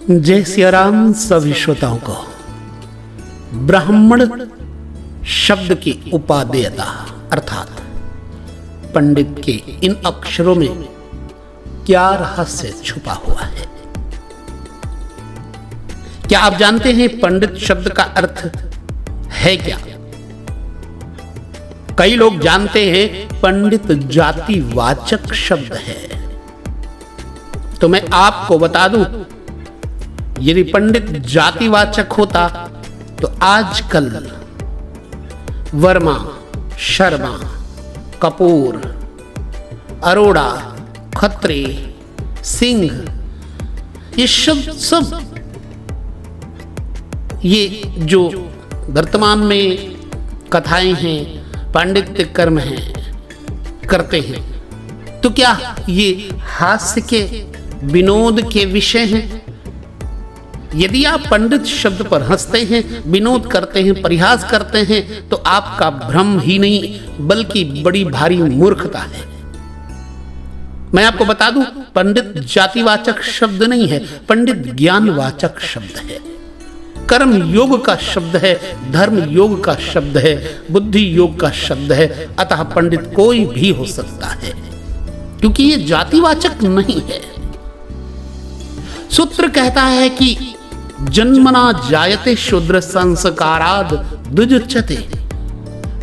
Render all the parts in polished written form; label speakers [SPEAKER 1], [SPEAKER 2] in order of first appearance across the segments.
[SPEAKER 1] जय सिया राम। सभी श्रोताओं को ब्राह्मण शब्द की उपादेयता अर्थात पंडित के इन अक्षरों में क्या रहस्य छुपा हुआ है, क्या आप जानते हैं पंडित शब्द का अर्थ है क्या? कई लोग जानते हैं पंडित जातिवाचक शब्द है, तो मैं आपको बता दूं, यदि पंडित जातिवाचक होता तो आजकल वर्मा, शर्मा, कपूर, अरोड़ा, खत्री, सिंह, ये सब ये जो वर्तमान में कथाएं हैं, पांडित्य कर्म हैं, करते हैं, तो क्या ये हास्य के विनोद के विषय हैं? यदि आप पंडित शब्द पर हंसते हैं, विनोद करते हैं, परिहास करते हैं, तो आपका भ्रम ही नहीं बल्कि बड़ी भारी मूर्खता है। मैं आपको बता दूं, पंडित जातिवाचक शब्द नहीं है, पंडित ज्ञानवाचक शब्द है, कर्म योग का शब्द है, धर्म योग का शब्द है, बुद्धि योग का शब्द है। अतः पंडित कोई भी हो सकता है, क्योंकि ये जातिवाचक नहीं है। सूत्र कहता है कि जन्मना जायते शूद्र संस्काराद द्विजुच्यते,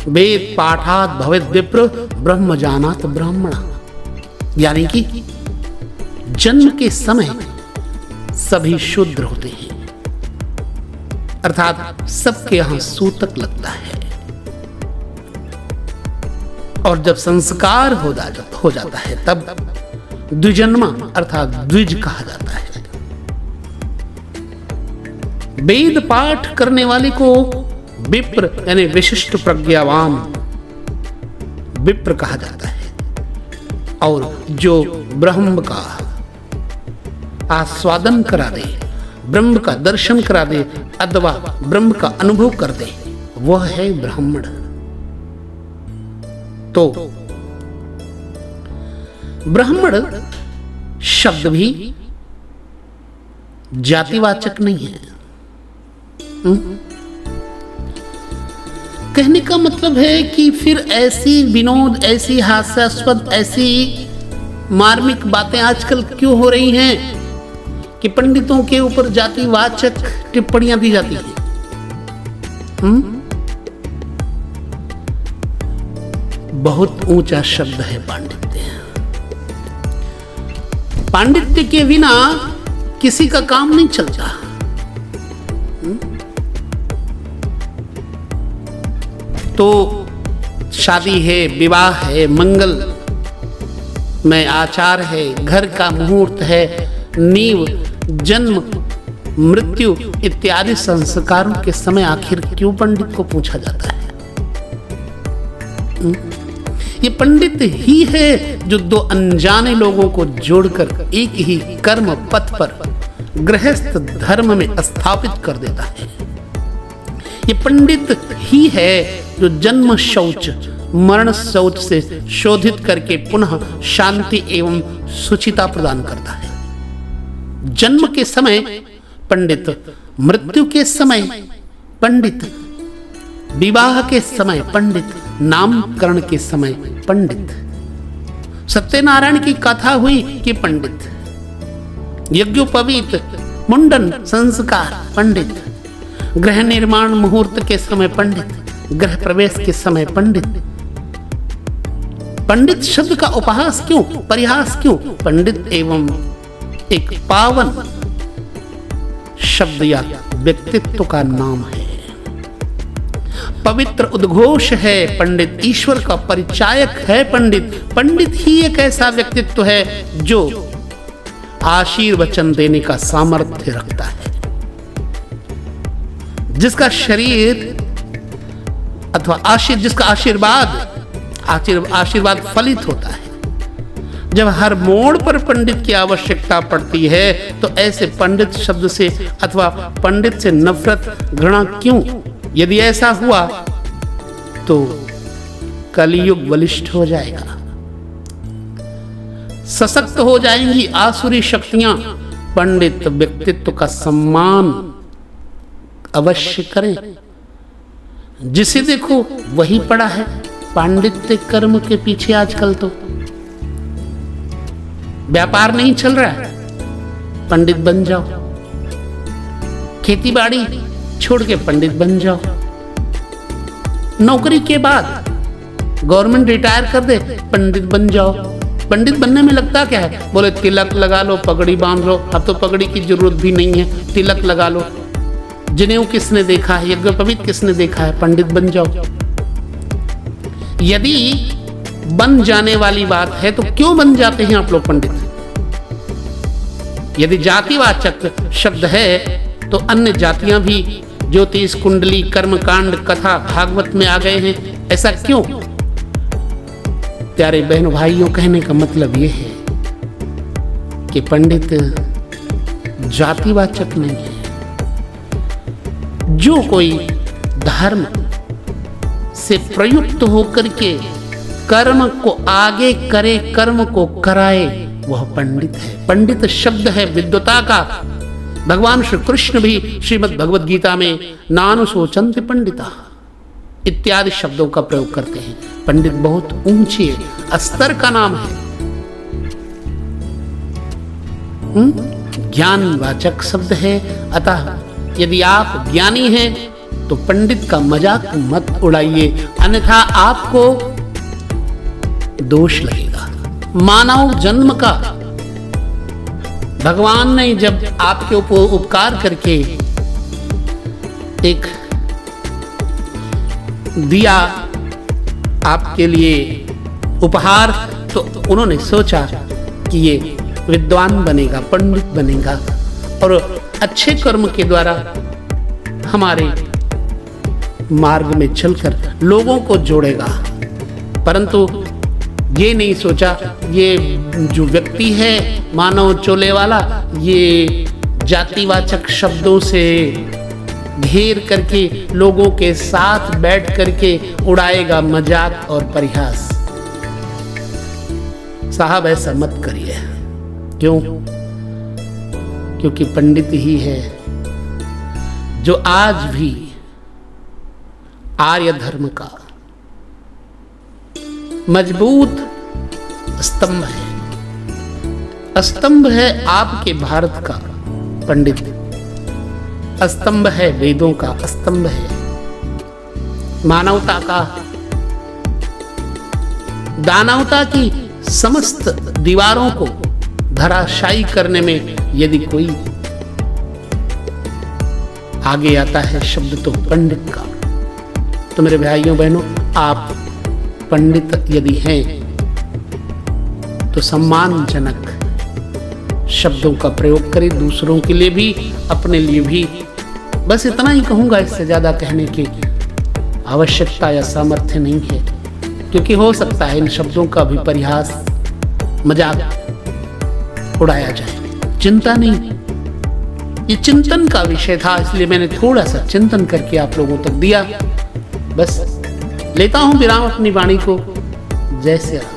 [SPEAKER 1] वेद पाठात भवेद विप्र ब्रह्म जानात ब्राह्मणा। यानी कि जन्म के समय सभी शूद्र होते हैं, अर्थात सबके यहां सूतक लगता है, और जब संस्कार हो जाता है तब द्विजन्मा अर्थात द्विज कहा जाता है। वेद पाठ करने वाले को विप्र यानी विशिष्ट प्रज्ञावान विप्र कहा जाता है, और जो ब्रह्म का आस्वादन करा दे, ब्रह्म का दर्शन करा दे अथवा ब्रह्म का अनुभव कर दे, वह है ब्राह्मण। तो ब्राह्मण शब्द भी जातिवाचक नहीं है। कहने का मतलब है कि फिर ऐसी विनोद, ऐसी हास्यास्पद, ऐसी मार्मिक बातें आजकल क्यों हो रही हैं कि पंडितों के ऊपर जातिवाचक टिप्पणियां दी जाती हैं? बहुत ऊंचा शब्द है पांडित्य। पांडित्य के बिना किसी का काम नहीं चलता। तो शादी है, विवाह है, मंगल में आचार है, घर का मुहूर्त है, नींव, जन्म, मृत्यु इत्यादि संस्कारों के समय आखिर क्यों पंडित को पूछा जाता है? ये पंडित ही है जो दो अनजाने लोगों को जोड़कर एक ही कर्म पथ पर गृहस्थ धर्म में स्थापित कर देता है। ये पंडित ही है जो जन्म शौच, मरण शौच से शोधित करके पुनः शांति एवं शुचिता प्रदान करता है। जन्म के समय पंडित, मृत्यु के समय पंडित, विवाह के समय पंडित, नामकरण के समय पंडित, सत्यनारायण की कथा हुई कि पंडित, यज्ञोपवीत, मुंडन संस्कार पंडित, गृह निर्माण मुहूर्त के समय पंडित, गृह प्रवेश के समय पंडित। पंडित शब्द का उपहास क्यों, परिहास क्यों? पंडित एवं एक पावन शब्द या व्यक्तित्व का नाम है, पवित्र उद्घोष है पंडित, ईश्वर का परिचायक है पंडित। पंडित ही एक ऐसा व्यक्तित्व है जो आशीर्वचन देने का सामर्थ्य रखता है, जिसका शरीर अथवा जिसका आशीर्वाद फलित होता है। जब हर मोड़ पर पंडित की आवश्यकता पड़ती है, तो ऐसे पंडित शब्द से अथवा पंडित से नफरत, घृणा क्यों? यदि ऐसा हुआ तो कलियुग बलिष्ठ हो जाएगा, सशक्त हो जाएंगी आसुरी शक्तियां, पंडित व्यक्तित्व का सम्मान अवश्य करें। जिसे देखो वही पड़ा है पांडित्य कर्म के पीछे। आजकल तो व्यापार नहीं चल रहा है, पंडित बन जाओ। खेती बाड़ी छोड़ के पंडित बन जाओ। नौकरी के बाद गवर्नमेंट रिटायर कर दे, पंडित बन जाओ। पंडित बनने में लगता क्या है? बोले तिलक लगा लो, पगड़ी बांध लो। अब तो पगड़ी की जरूरत भी नहीं है, तिलक लगा लो। जनेऊ किसने देखा है? यज्ञोपवीत किसने देखा है? पंडित बन जाओ। यदि बन जाने वाली बात है तो क्यों बन जाते हैं आप लोग पंडित? यदि जातिवाचक शब्द है तो अन्य जातियां भी ज्योतिष, कुंडली, कर्मकांड, कथा, भागवत में आ गए हैं। ऐसा क्यों? प्यारे बहनों भाइयों, कहने का मतलब यह है कि पंडित जातिवाचक नहीं है। जो कोई धर्म से प्रयुक्त होकर के कर्म को आगे करे, कर्म को कराए, वह पंडित है। पंडित शब्द है विद्वता का। भगवान श्री कृष्ण भी श्रीमद् भगवद गीता में नानुशोचन्ति पंडिता इत्यादि शब्दों का प्रयोग करते हैं। पंडित बहुत ऊंचे स्तर का नाम है। ज्ञानवाचक शब्द है। अतः यदि आप ज्ञानी हैं तो पंडित का मजाक मत उड़ाइए, अन्यथा आपको दोष लगेगा। मानव जन्म का भगवान ने जब आपके ऊपर उपकार करके एक दिया आपके लिए उपहार, तो उन्होंने सोचा कि ये विद्वान बनेगा, पंडित बनेगा और अच्छे कर्म के द्वारा हमारे मार्ग में चलकर लोगों को जोड़ेगा। परंतु ये नहीं सोचा ये जो व्यक्ति है मानव चोले वाला, ये जातिवाचक शब्दों से घेर करके लोगों के साथ बैठ करके उड़ाएगा मजाक और परिहास। साहब ऐसा मत करिए। क्यों? क्योंकि पंडित ही है जो आज भी आर्य धर्म का मजबूत स्तंभ है। स्तंभ है आपके भारत का पंडित, स्तंभ है वेदों का, स्तंभ है मानवता का। दानवता की समस्त दीवारों को धराशायी करने में यदि कोई आगे आता है शब्द तो पंडित का। तो मेरे भाइयों बहनों, आप पंडित यदि हैं तो सम्मानजनक शब्दों का प्रयोग करें, दूसरों के लिए भी अपने लिए भी। बस इतना ही कहूँगा, इससे ज़्यादा कहने की आवश्यकता या सामर्थ्य नहीं है, क्योंकि हो सकता है इन शब्दों का भी परिहास मजाक उड़ाया जाए। चिंता नहीं, ये चिंतन का विषय था, इसलिए मैंने थोड़ा सा चिंतन करके आप लोगों तक दिया। बस लेता हूँ विराम अपनी वाणी को। जय श्री राम।